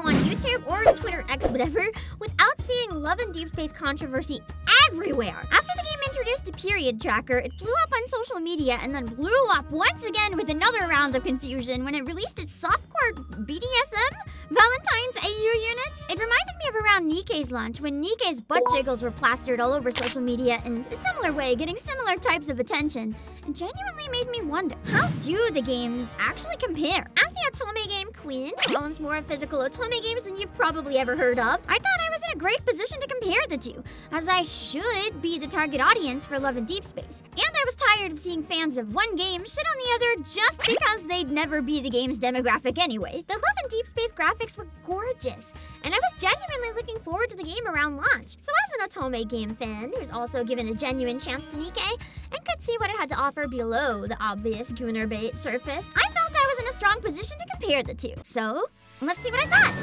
on YouTube or Twitter X whatever without seeing Love and Deepspace controversy everywhere. After the game introduced a period tracker, it blew up on social media and then blew up once again with another round of confusion when it released its softcore BDSM Valentine's AU units. It reminded me of around NIKKE's launch when NIKKE's butt jiggles were plastered all over social media in a similar way, getting similar types of attention, and genuinely made me wonder, how do the games actually compare? As the otome game queen, who owns more physical otome games than you've probably ever heard of, I thought I was in a great position to compare the two, as I should be the target audience for Love and Deepspace. And I was tired of seeing fans of one game shit on the other just because they'd never be the game's demographic anyway. The Love and Deepspace graphics were gorgeous, and I was genuinely looking forward to the game around launch. So as an otome game fan who's also given a genuine chance to NIKKE and could see what it had to offer below the obvious Gunner bait surface, I felt I was in a strong position to compare the two. So, let's see what I thought.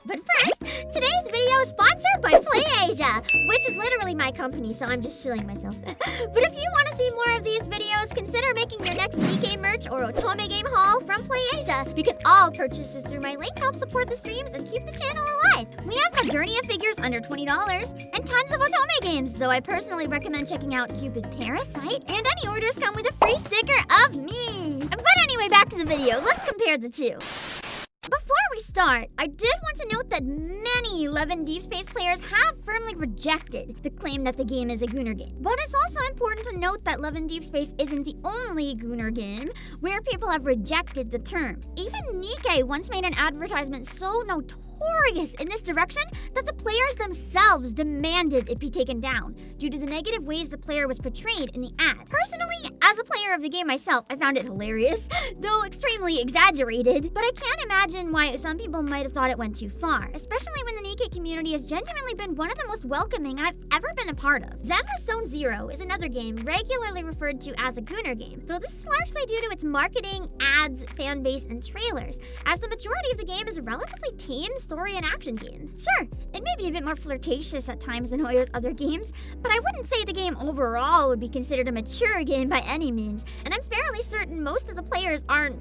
But first, today's video is sponsored by PlayAsia, which is literally my company, so I'm just shilling myself. But if you want to see more of these videos, consider making your next NIKKE merch or otome game haul from PlayAsia, because all purchases through my link help support the streams and keep the channel alive. We have Modernia figures under $20 and tons of otome games, though I personally recommend checking out Cupid Parasite, and any orders come with a free sticker of me. But anyway, back to the video. Let's compare the two. Before we start, I did want to note that many Love and Deepspace players have firmly rejected the claim that the game is a Gunner game. But it's also important to note that Love and Deepspace isn't the only Gunner game where people have rejected the term. Even NIKKE once made an advertisement so notorious in this direction that the players themselves demanded it be taken down due to the negative ways the player was portrayed in the ad. Personally, as a player of the game myself, I found it hilarious, though extremely exaggerated, but I can't imagine why some people might have thought it went too far, especially when the NIKKE community has genuinely been one of the most welcoming I've ever been a part of. Zenless Zone Zero is another game regularly referred to as a Gunner game, though this is largely due to its marketing, ads, fan base, and trailers, as the majority of the game is a relatively tame story and action game. Sure, it may be a bit more flirtatious at times than Hoyo's other games, but I wouldn't say the game overall would be considered a mature game by any means, and I'm fairly certain most of the players aren't,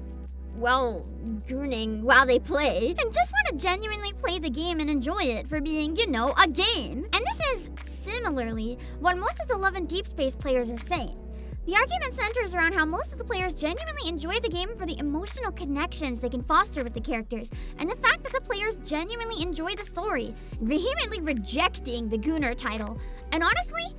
well, gooning while they play, and just want to genuinely play the game and enjoy it for being, you know, a game. And this is, similarly, what most of the Love and Deepspace players are saying. The argument centers around how most of the players genuinely enjoy the game for the emotional connections they can foster with the characters, and the fact that the players genuinely enjoy the story, vehemently rejecting the Gunner title. And honestly,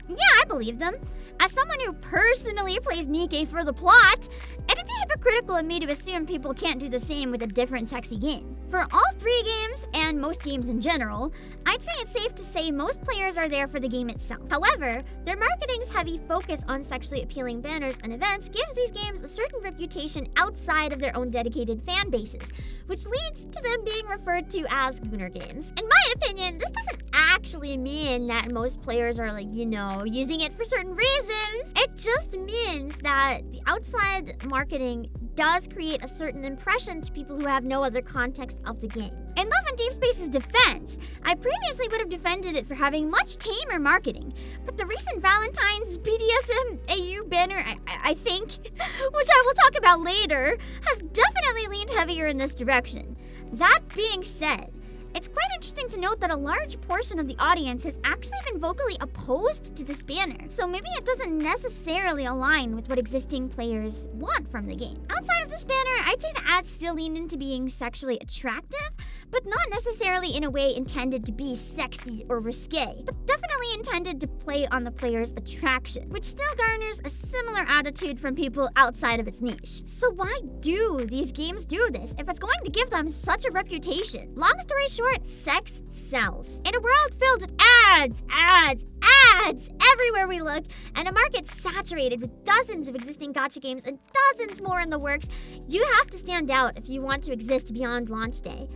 yeah, I believe them. As someone who personally plays NIKKE for the plot, it'd be hypocritical of me to assume people can't do the same with a different sexy game. For all three games, and most games in general, I'd say it's safe to say most players are there for the game itself. However, their marketing's heavy focus on sexually appealing banners and events gives these games a certain reputation outside of their own dedicated fan bases, which leads to them being referred to as Gunner games. In my opinion, this doesn't actually mean that most players are, like, you know, using it for certain reasons. It just means that the outside marketing does create a certain impression to people who have no other context of the game. In Love and Deepspace's defense, I previously would have defended it for having much tamer marketing, but the recent Valentine's BDSM AU banner, I think, which I will talk about later, has definitely leaned heavier in this direction. That being said, it's quite interesting to note that a large portion of the audience has actually been vocally opposed to this banner, so maybe it doesn't necessarily align with what existing players want from the game. Outside of this banner, I'd say the ads still lean into being sexually attractive, but not necessarily in a way intended to be sexy or risque, but definitely intended to play on the player's attraction, which still garners a similar attitude from people outside of its niche. So why do these games do this if it's going to give them such a reputation? Long story short, sex sells. In a world filled with ads everywhere we look, and a market saturated with dozens of existing gacha games and dozens more in the works, you have to stand out if you want to exist beyond launch day.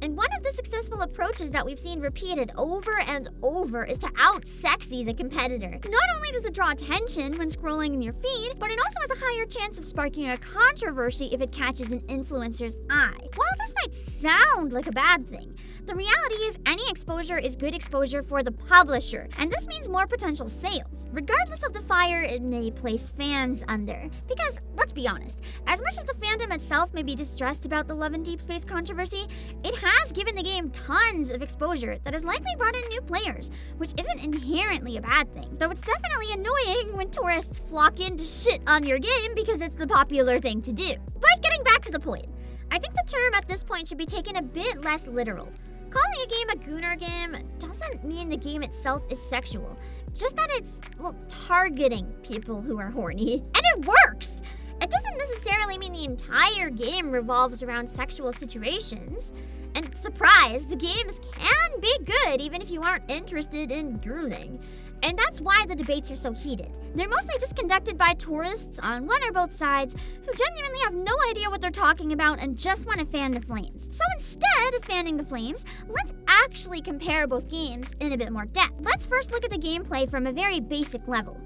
And one of the successful approaches that we've seen repeated over and over is to out-sexy the competitor. Not only does it draw attention when scrolling in your feed, but it also has a higher chance of sparking a controversy if it catches an influencer's eye. While this might sound like a bad thing, The reality is any exposure is good exposure for the publisher, and this means more potential sales, regardless of the fire it may place fans under. Because, let's be honest, as much as the fandom itself may be distressed about the Love and Deepspace controversy, it has given the game tons of exposure that has likely brought in new players, which isn't inherently a bad thing. Though it's definitely annoying when tourists flock in to shit on your game because it's the popular thing to do. But getting back to the point, I think the term at this point should be taken a bit less literal. Calling a game a gooner game doesn't mean the game itself is sexual, just that it's, well, targeting people who are horny. And it works! It doesn't necessarily mean the entire game revolves around sexual situations. And surprise, the games can be good even if you aren't interested in gooning. And that's why the debates are so heated. They're mostly just conducted by tourists on one or both sides who genuinely have no idea what they're talking about and just want to fan the flames. So instead of fanning the flames, let's actually compare both games in a bit more depth. Let's first look at the gameplay from a very basic level.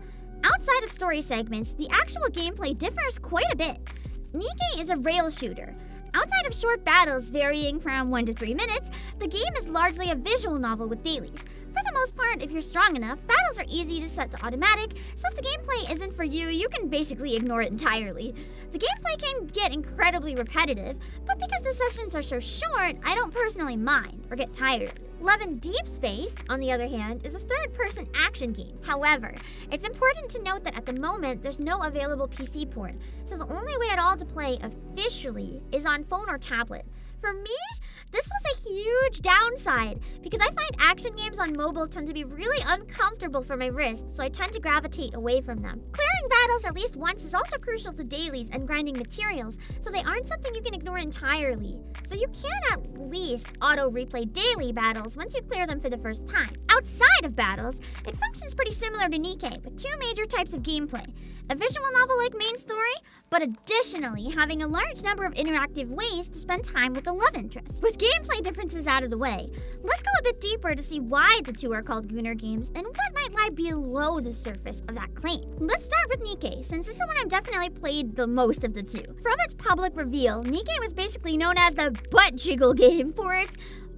Outside of story segments, the actual gameplay differs quite a bit. NIKKE is a rail shooter. Outside of short battles varying from 1 to 3 minutes, the game is largely a visual novel with dailies. For the most part, if you're strong enough, battles are easy to set to automatic, so if the gameplay isn't for you, you can basically ignore it entirely. The gameplay can get incredibly repetitive, but because the sessions are so short, I don't personally mind or get tired of it. Love and Deepspace, on the other hand, is a third-person action game. However, it's important to note that at the moment, there's no available PC port, so the only way at all to play officially is on phone or tablet. For me, this was a huge downside because I find action games on mobile tend to be really uncomfortable for my wrists, so I tend to gravitate away from them. Clearing battles at least once is also crucial to dailies and grinding materials, so they aren't something you can ignore entirely. So you can at least auto-replay daily battles once you clear them for the first time. Outside of battles, it functions pretty similar to NIKKE with two major types of gameplay. A visual novel-like main story, but additionally having a large number of interactive ways to spend time with the love interest. With gameplay differences out of the way, let's go a bit deeper to see why the two are called gooner games and what might lie below the surface of that claim. Let's start with NIKKE, since this is the one I've definitely played the most of the two. From its public reveal, NIKKE was basically known as the butt jiggle game for its,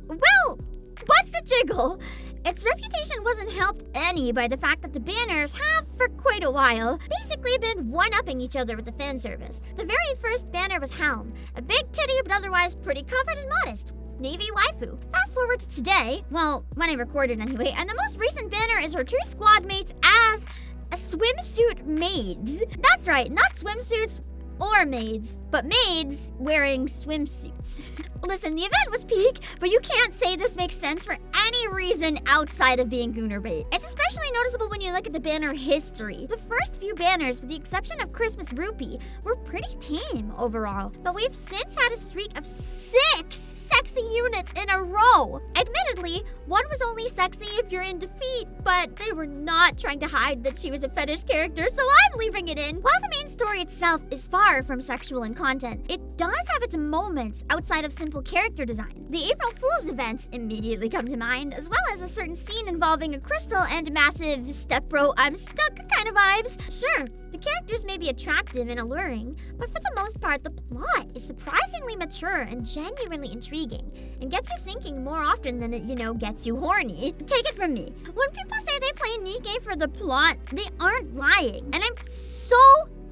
well, butts that jiggle. Its reputation wasn't helped any by the fact that the banners have, for quite a while, basically been one-upping each other with the fan service. The very first banner was Helm, a big titty but otherwise pretty covered and modest Navy waifu. Fast forward to today, well, when I recorded anyway, and the most recent banner is her two squad mates as a swimsuit maids. That's right, not swimsuits or maids, but maids wearing swimsuits. Listen, the event was peak, but you can't say this makes sense for any reason outside of being gooner bait. It's especially noticeable when you look at the banner history. The first few banners, with the exception of Christmas Rupee, were pretty tame overall, but we've since had a streak of 6 sexy units in a row. Admittedly, one was only sexy if you're in defeat, but they were not trying to hide that she was a fetish character, so I'm leaving it in. While the main story itself is far from sexual in content, it does have its moments outside of simple character design. The April Fool's events immediately come to mind, as well as a certain scene involving a crystal and massive step bro I'm stuck kind of vibes. Sure, the characters may be attractive and alluring, but for the most part, the plot is surprisingly mature and genuinely intriguing, and gets you thinking more often than it, gets you horny. Take it from me. When people say they play NIKKE for the plot, they aren't lying, and I'm so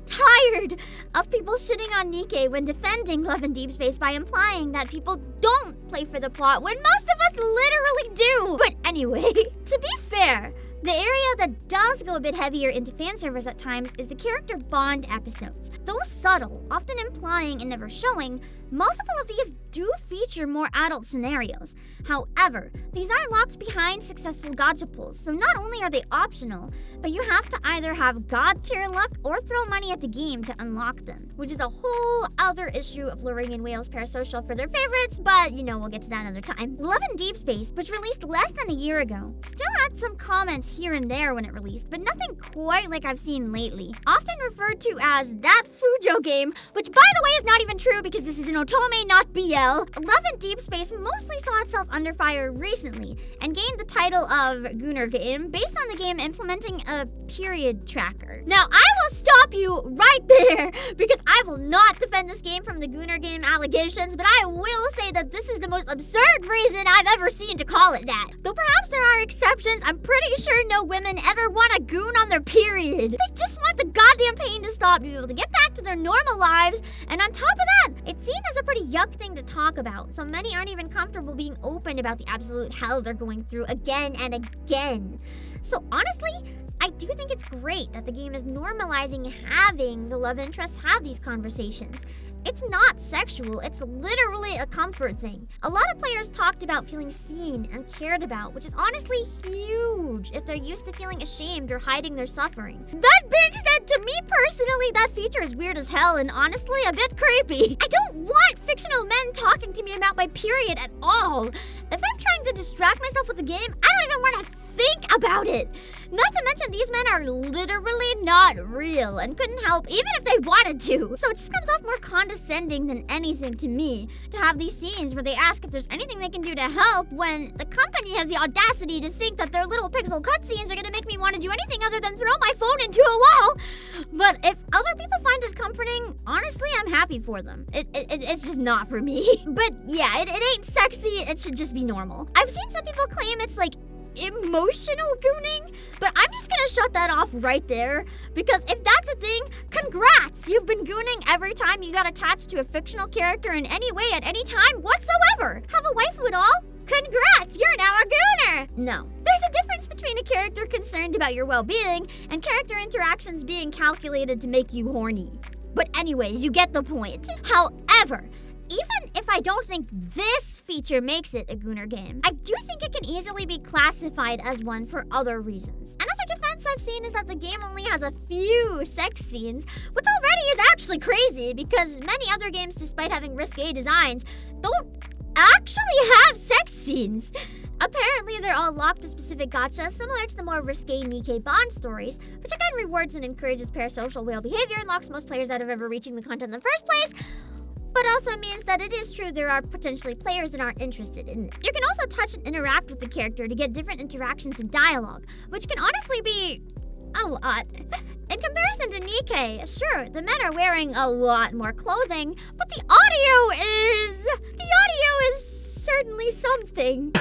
tired of people shitting on NIKKE when defending Love and Deepspace by implying that people don't play for the plot when most of us literally do. But anyway, to be fair, the area that does go a bit heavier into fan service at times is the character bond episodes. Though subtle, often implying and never showing, multiple of these do feature more adult scenarios. However, these are locked behind successful gacha pulls, so not only are they optional, but you have to either have god tier luck or throw money at the game to unlock them, which is a whole other issue of luring in whales parasocial for their favorites, but we'll get to that another time. Love and Deepspace, which released less than a year ago, still had some comments here and there when it released, but nothing quite like I've seen lately. Often referred to as that Fujo game, which by the way is not even true because this is an otome, not BL. Love and Deepspace mostly saw itself under fire recently and gained the title of Gunner game based on the game implementing a period tracker. Now I will stop you right there because I will not defend this game from the Gunner game allegations, but I will say that this is the most absurd reason I've ever seen to call it that. Though perhaps there are exceptions, I'm pretty sure no women ever want a goon on their period. They just want the goddamn pain to stop, to be able to get back to their normal lives, and on top of that, it's seen as a pretty yuck thing to talk about, so many aren't even comfortable being open about the absolute hell they're going through again and again. So honestly, I do think it's great that the game is normalizing having the love interests have these conversations. It's not sexual, it's literally a comfort thing. A lot of players talked about feeling seen and cared about, which is honestly huge if they're used to feeling ashamed or hiding their suffering. That being said, to me personally, that feature is weird as hell and honestly a bit creepy. I don't want fictional men talking to me about my period at all. If I'm trying to distract myself with the game, I don't even want to think about it. Not to mention these men are literally not real and couldn't help even if they wanted to. So it just comes off more condescending than anything to me to have these scenes where they ask if there's anything they can do to help when the company has the audacity to think that their little pixel cutscenes are gonna make me want to do anything other than throw my phone into a wall. But if other people find it comforting, honestly, I'm happy for them. It's just not for me. But yeah, it ain't sexy, it should just be normal. I've seen some people claim it's like emotional gooning, but I'm just gonna shut that off right there because if that's a thing, congrats! You've been gooning every time you got attached to a fictional character in any way at any time whatsoever. Have a waifu at all? Congrats! You're now a gooner! No. There's a difference between a character concerned about your well-being and character interactions being calculated to make you horny. But anyway, you get the point. However, even if I don't think this feature makes it a Gunner game, I do think it can easily be classified as one for other reasons. Another defense I've seen is that the game only has a few sex scenes, which already is actually crazy because many other games, despite having risque designs, don't actually have sex scenes. Apparently, they're all locked to specific gacha, similar to the more risque NIKKE Bond stories, which again rewards and encourages parasocial whale behavior and locks most players out of ever reaching the content in the first place. But also means that it is true there are potentially players that aren't interested in it. You can also touch and interact with the character to get different interactions and dialogue, which can honestly be a lot. In comparison to NIKKE, sure, the men are wearing a lot more clothing, but the audio is certainly something.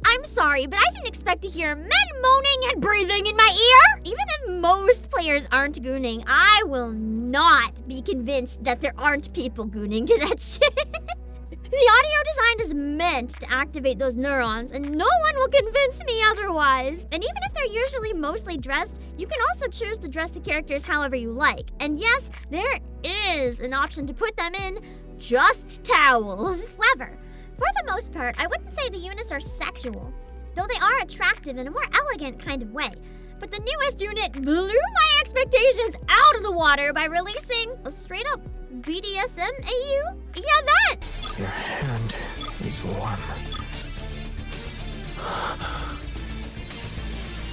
I'm sorry, but I didn't expect to hear men moaning and breathing in my ear. Even if most players aren't gooning, I will not be convinced that there aren't people gooning to that shit. The audio design is meant to activate those neurons, and no one will convince me otherwise. And even if they're usually mostly dressed, you can also choose to dress the characters however you like. And yes, there is an option to put them in just towels. However, for the most part, I wouldn't say the units are sexual, though they are attractive in a more elegant kind of way. But the newest unit blew my expectations out of the water by releasing a straight-up BDSM AU? Yeah, that! Your hand is warm.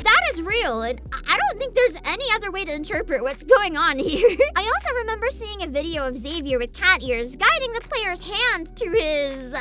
That is real, and I don't think there's any other way to interpret what's going on here. I also remember seeing a video of Xavier with cat ears guiding the player's hand to his...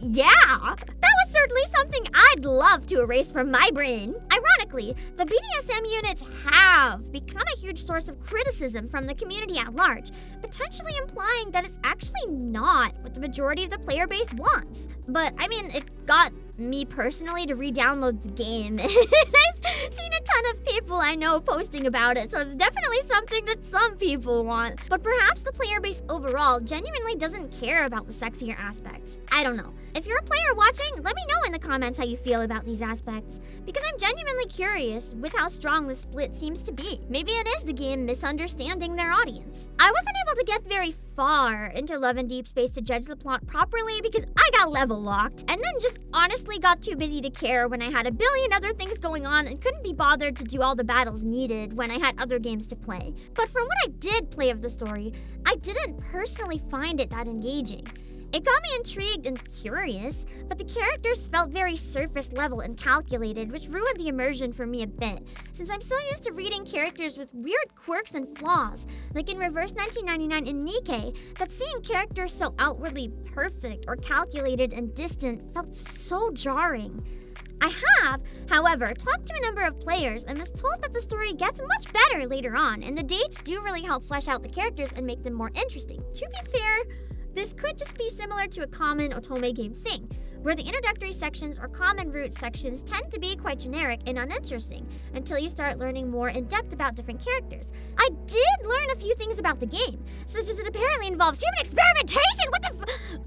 yeah, that was certainly something I'd love to erase from my brain. Ironically, the BDSM units have become a huge source of criticism from the community at large, potentially implying that it's actually not what the majority of the player base wants. But, I mean, it got me personally to re-download the game. I've seen a ton of people I know posting about it, so it's definitely something that some people want. But perhaps the player base overall genuinely doesn't care about the sexier aspects. I don't know. If you're a player watching, let me know in the comments how you feel about these aspects, because I'm genuinely curious with how strong the split seems to be. Maybe it is the game misunderstanding their audience. I wasn't able to get very far into Love and Deepspace to judge the plot properly because I got level locked, and then just honestly got too busy to care when I had a billion other things going on and couldn't be bothered to do all the battles needed when I had other games to play. But from what I did play of the story, I didn't personally find it that engaging. It got me intrigued and curious, but the characters felt very surface level and calculated, which ruined the immersion for me a bit, since I'm so used to reading characters with weird quirks and flaws, like in Reverse 1999 in NIKKE, that seeing characters so outwardly perfect or calculated and distant felt so jarring. I have, however, talked to a number of players and was told that the story gets much better later on, and the dates do really help flesh out the characters and make them more interesting. To be fair, this could just be similar to a common otome game thing, where the introductory sections or common root sections tend to be quite generic and uninteresting until you start learning more in depth about different characters. I did learn a few things about the game, such as it apparently involves human experimentation,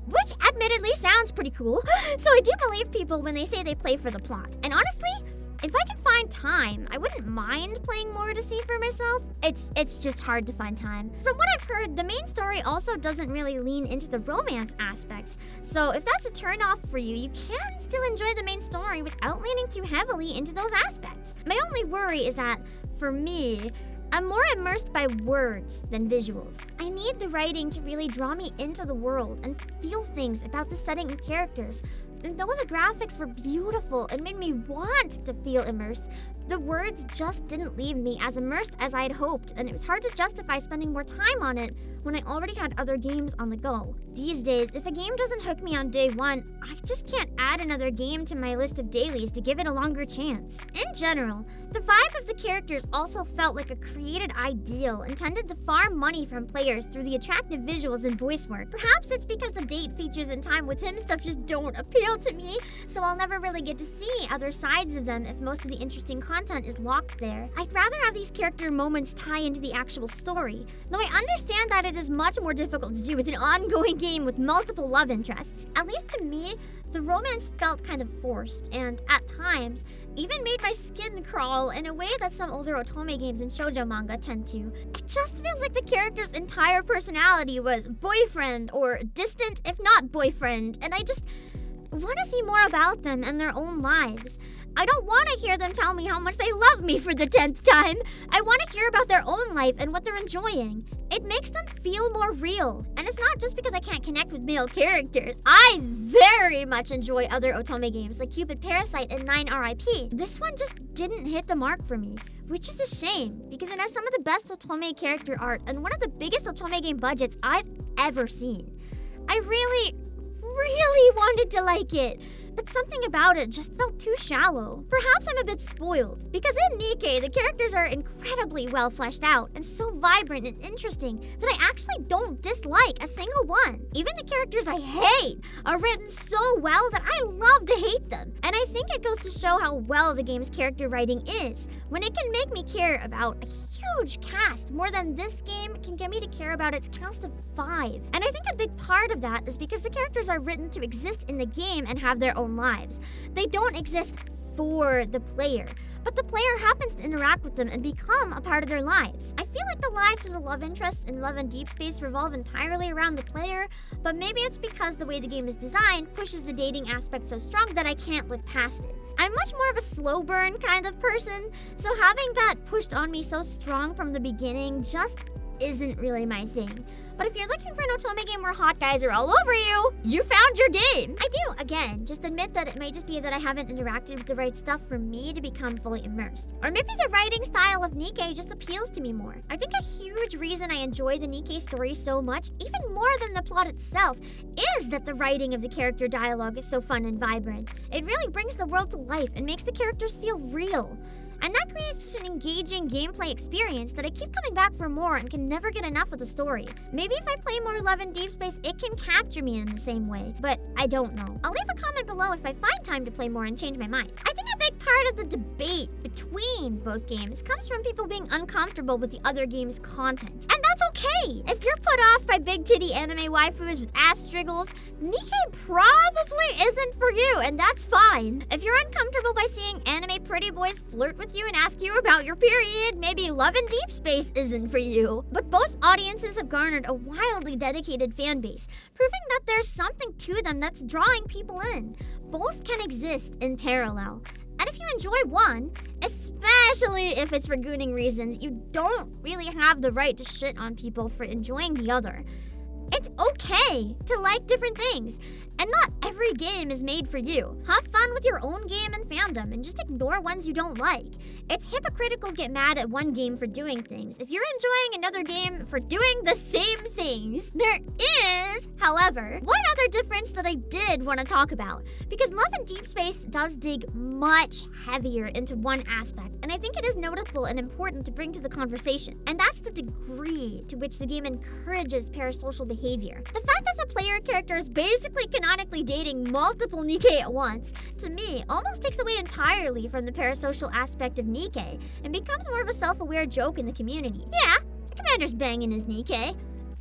which admittedly sounds pretty cool, so I do believe people when they say they play for the plot. And honestly, if I can find time, I wouldn't mind playing more to see for myself. It's just hard to find time. From what I've heard, the main story also doesn't really lean into the romance aspects. So if that's a turn-off for you, you can still enjoy the main story without leaning too heavily into those aspects. My only worry is that, for me, I'm more immersed by words than visuals. I need the writing to really draw me into the world and feel things about the setting and characters. And though the graphics were beautiful and made me want to feel immersed, the words just didn't leave me as immersed as I had hoped, and it was hard to justify spending more time on it when I already had other games on the go. These days, if a game doesn't hook me on day one, I just can't add another game to my list of dailies to give it a longer chance. In general, the vibe of the characters also felt like a created ideal intended to farm money from players through the attractive visuals and voice work. Perhaps it's because the date features and time with him stuff just don't appeal to me, so I'll never really get to see other sides of them if most of the interesting content is locked there. I'd rather have these character moments tie into the actual story, though I understand that it is much more difficult to do with an ongoing game with multiple love interests. At least to me, the romance felt kind of forced, and at times, even made my skin crawl in a way that some older otome games and shoujo manga tend to. It just feels like the character's entire personality was boyfriend or distant if not boyfriend, and I just want to see more about them and their own lives. I don't want to hear them tell me how much they love me for the 10th time. I want to hear about their own life and what they're enjoying. It makes them feel more real. And it's not just because I can't connect with male characters. I very much enjoy other otome games like Cupid Parasite and 9RIP. This one just didn't hit the mark for me, which is a shame because it has some of the best otome character art and one of the biggest otome game budgets I've ever seen. I really wanted to like it, but something about it just felt too shallow. Perhaps I'm a bit spoiled, because in NIKKE, the characters are incredibly well fleshed out and so vibrant and interesting that I actually don't dislike a single one. Even the characters I hate are written so well that I love to hate them. And I think it goes to show how well the game's character writing is, when it can make me care about a huge cast more than this game can get me to care about its cast of 5. And I think a big part of that is because the characters are written to exist in the game and have their own lives. They don't exist for the player, but the player happens to interact with them and become a part of their lives. I feel like the lives of the love interests in Love and Deepspace revolve entirely around the player, but maybe it's because the way the game is designed pushes the dating aspect so strong that I can't look past it. I'm much more of a slow burn kind of person, so having that pushed on me so strong from the beginning just isn't really my thing. But if you're looking for an otome game where hot guys are all over you, you found your game! I do, again, just admit that it may just be that I haven't interacted with the right stuff for me to become fully immersed. Or maybe the writing style of NIKKE just appeals to me more. I think a huge reason I enjoy the NIKKE story so much, even more than the plot itself, is that the writing of the character dialogue is so fun and vibrant. It really brings the world to life and makes the characters feel real. And that creates such an engaging gameplay experience that I keep coming back for more and can never get enough of the story. Maybe if I play more Love and Deepspace, it can capture me in the same way, but I don't know. I'll leave a comment below if I find time to play more and change my mind. I think a big part of the debate between both games comes from people being uncomfortable with the other game's content. And that's okay! If you're put off by big titty anime waifus with ass striggles, NIKKE probably isn't for you, and that's fine. If you're uncomfortable by seeing anime pretty boys flirt with you and ask you about your period, maybe Love and Deepspace isn't for you. But both audiences have garnered a wildly dedicated fan base, proving that there's something to them that's drawing people in. Both can exist in parallel. And if you enjoy one, especially if it's for gooning reasons, you don't really have the right to shit on people for enjoying the other. It's okay to like different things, and not every game is made for you. Have fun with your own game and fandom, and just ignore ones you don't like. It's hypocritical to get mad at one game for doing things if you're enjoying another game for doing the same things. There is, however, one other difference that I did want to talk about, because Love and Deepspace does dig much heavier into one aspect, and I think it is notable and important to bring to the conversation, and that's the degree to which the game encourages parasocial behavior. The fact that the player character is basically canonically dating multiple NIKKE at once, to me, almost takes away entirely from the parasocial aspect of NIKKE and becomes more of a self-aware joke in the community. Yeah, the commander's banging his NIKKE.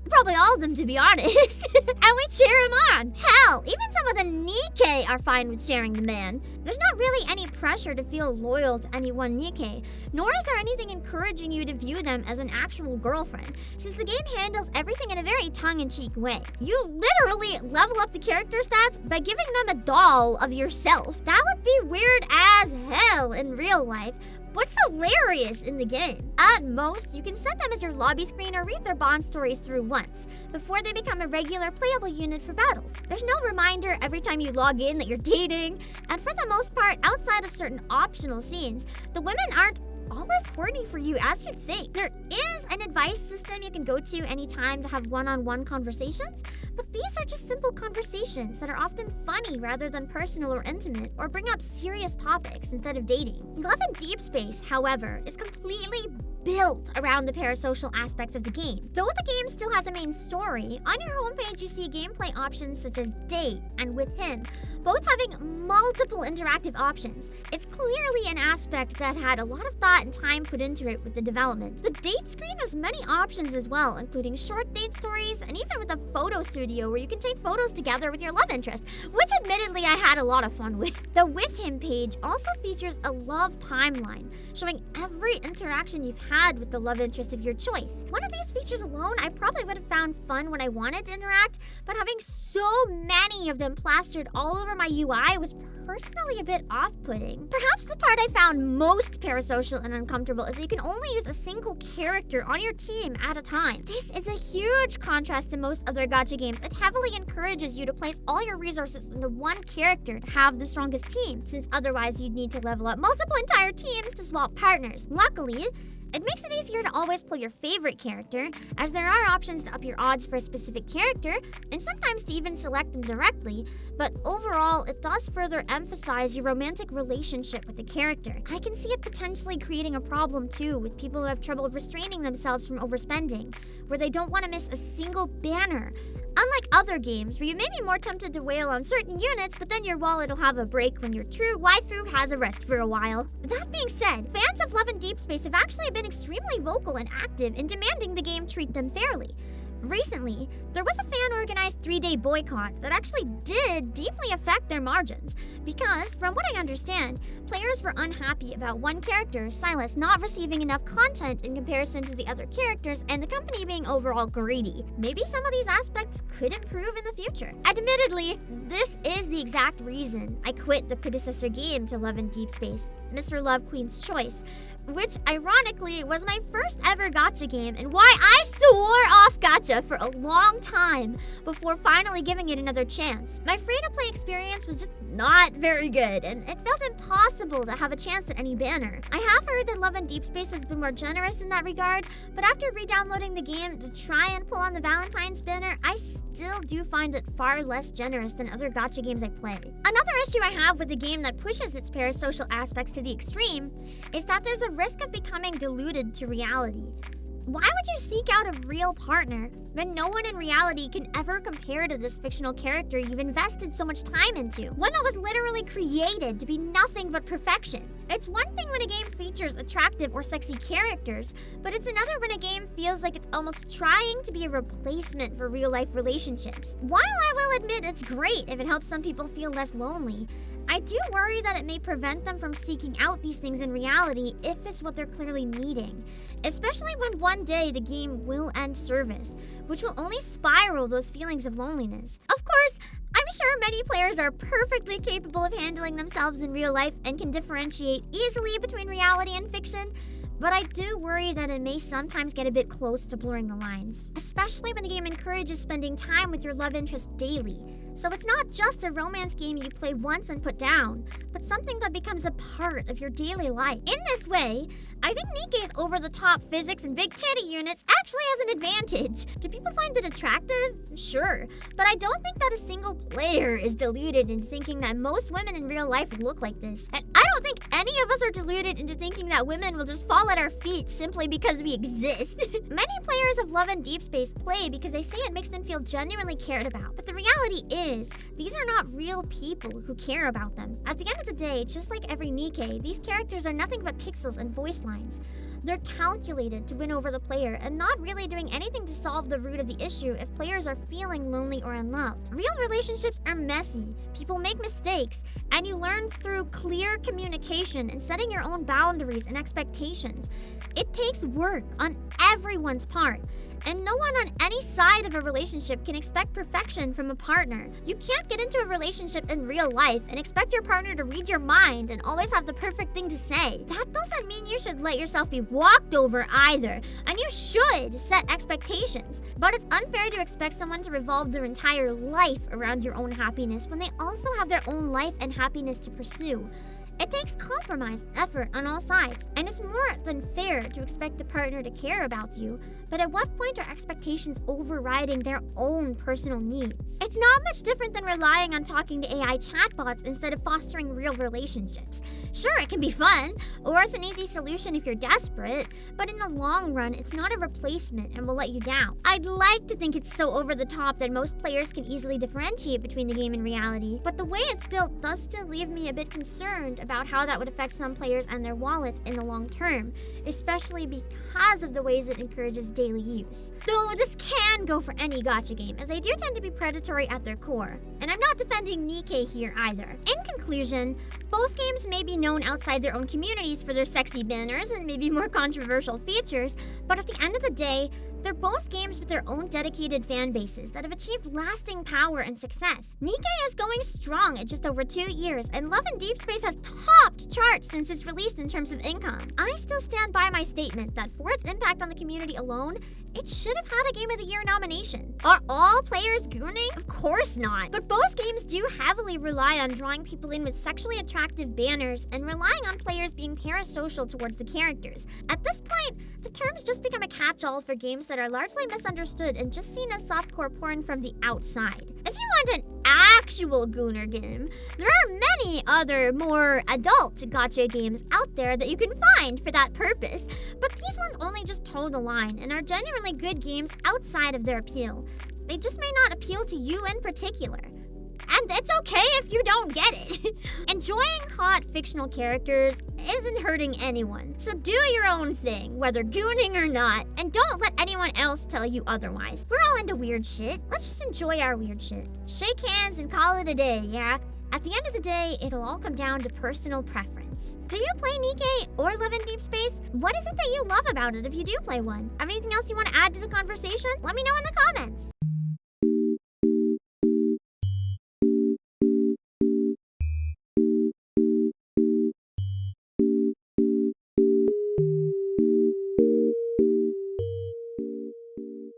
Probably all of them, to be honest. And we cheer him on. Hell, even some of the NIKKE are fine with sharing the man. There's not really any pressure to feel loyal to any one NIKKE, nor is there anything encouraging you to view them as an actual girlfriend, since the game handles everything in a very tongue-in-cheek way. You literally level up the character stats by giving them a doll of yourself. That would be weird as hell in real life, but it's hilarious in the game. At most, you can set them as your lobby screen or read their bond stories through once, before they become a regular playable unit for battles. There's no reminder every time you log in that you're dating, and for the most part, outside of certain optional scenes, the women aren't all as horny for you as you'd think. There is an advice system you can go to anytime to have one-on-one conversations, but these are just simple conversations that are often funny rather than personal or intimate, or bring up serious topics instead of dating. Love and Deepspace, however, is completely built around the parasocial aspects of the game. Though the game still has a main story, on your homepage you see gameplay options such as date and with him, both having multiple interactive options. It's clearly an aspect that had a lot of thought and time put into it with the development. The date screen has many options as well, including short date stories and even with a photo studio where you can take photos together with your love interest, which admittedly I had a lot of fun with. The with him page also features a love timeline, showing every interaction you've had with the love interest of your choice. One of these features alone I probably would have found fun when I wanted to interact, but having so many of them plastered all over my UI was personally a bit off-putting. Perhaps the part I found most parasocial and uncomfortable is that you can only use a single character on your team at a time. This is a huge contrast to most other gacha games. It heavily encourages you to place all your resources into one character to have the strongest team, since otherwise you'd need to level up multiple entire teams to swap partners. Luckily, it makes it easier to always pull your favorite character, as there are options to up your odds for a specific character, and sometimes to even select them directly, but overall, it does further emphasize your romantic relationship with the character. I can see it potentially creating a problem too with people who have trouble restraining themselves from overspending, where they don't want to miss a single banner. Unlike other games, where you may be more tempted to wail on certain units, but then your wallet will have a break when your true waifu has a rest for a while. That being said, fans of Love and Deepspace have actually been extremely vocal and active in demanding the game treat them fairly. Recently, there was a fan-organized 3-day boycott that actually did deeply affect their margins, because, from what I understand, players were unhappy about one character, Silas, not receiving enough content in comparison to the other characters, and the company being overall greedy. Maybe some of these aspects could improve in the future. Admittedly, this is the exact reason I quit the predecessor game to Love and Deepspace, Mr. Love Queen's Choice, which ironically was my first ever gacha game and why I swore off gacha for a long time before finally giving it another chance. My free-to-play experience was just not very good, and it felt impossible to have a chance at any banner. I have heard that Love and Deepspace has been more generous in that regard, but after re-downloading the game to try and pull on the Valentine's banner, I still do find it far less generous than other gacha games I play. Another issue I have with a game that pushes its parasocial aspects to the extreme is that there's a risk of becoming diluted to reality. Why would you seek out a real partner when no one in reality can ever compare to this fictional character you've invested so much time into? One that was literally created to be nothing but perfection. It's one thing when a game features attractive or sexy characters, but it's another when a game feels like it's almost trying to be a replacement for real-life relationships. While I will admit it's great if it helps some people feel less lonely, I do worry that it may prevent them from seeking out these things in reality if it's what they're clearly needing, especially when one day the game will end service, which will only spiral those feelings of loneliness. Of course, I'm sure many players are perfectly capable of handling themselves in real life and can differentiate easily between reality and fiction, But I do worry that it may sometimes get a bit close to blurring the lines, especially when the game encourages spending time with your love interest daily. So it's not just a romance game you play once and put down, but something that becomes a part of your daily life. In this way, I think NIKKE's over-the-top physics and big titty units actually has an advantage. Do people find it attractive? Sure, but I don't think that a single player is deluded into thinking that most women in real life look like this. And I don't think any of us are deluded into thinking that women will just fall at our feet simply because we exist. Many players of Love and Deepspace play because they say it makes them feel genuinely cared about. But the reality is, these are not real people who care about them. At the end of the day, just like every NIKKE, these characters are nothing but pixels and voice lines. They're calculated to win over the player and not really doing anything to solve the root of the issue if players are feeling lonely or unloved. Real relationships are messy, people make mistakes, and you learn through clear communication and setting your own boundaries and expectations. It takes work on everyone's part, and no one on any side of a relationship can expect perfection from a partner. You can't get into a relationship in real life and expect your partner to read your mind and always have the perfect thing to say. That doesn't mean you should let yourself be walked over either, and you should set expectations. But it's unfair to expect someone to revolve their entire life around your own happiness when they also have their own life and happiness to pursue. It takes compromise, effort on all sides, and it's more than fair to expect a partner to care about you, but at what point are expectations overriding their own personal needs? It's not much different than relying on talking to AI chatbots instead of fostering real relationships. Sure, it can be fun, or it's an easy solution if you're desperate, but in the long run, it's not a replacement and will let you down. I'd like to think it's so over the top that most players can easily differentiate between the game and reality, but the way it's built does still leave me a bit concerned about how that would affect some players and their wallets in the long term, especially because of the ways it encourages daily use. Though this can go for any gacha game, as they do tend to be predatory at their core. And I'm not defending NIKKE here either. In conclusion, both games may be known outside their own communities for their sexy banners and maybe more controversial features, but at the end of the day, they're both games with their own dedicated fan bases that have achieved lasting power and success. NIKKE is going strong at just over 2 years, and Love and Deepspace has topped charts since its release in terms of income. I still stand by my statement that for its impact on the community alone, it should have had a Game of the Year nomination. Are all players gooning? Of course not. But both games do heavily rely on drawing people in with sexually attractive banners and relying on players being parasocial towards the characters. At this point, the terms just become a catch-all for games that are largely misunderstood and just seen as softcore porn from the outside. If you want an actual gooner game, there are many other more adult gacha games out there that you can find for that purpose, but these ones only just toe the line and are genuinely good games outside of their appeal. They just may not appeal to you in particular. And it's okay if you don't get it. Enjoying hot fictional characters isn't hurting anyone. So do your own thing, whether gooning or not, and don't let anyone else tell you otherwise. We're all into weird shit. Let's just enjoy our weird shit. Shake hands and call it a day, yeah? At the end of the day, it'll all come down to personal preference. Do you play NIKKE or Love and Deepspace? What is it that you love about it if you do play one? Have anything else you want to add to the conversation? Let me know in the comments.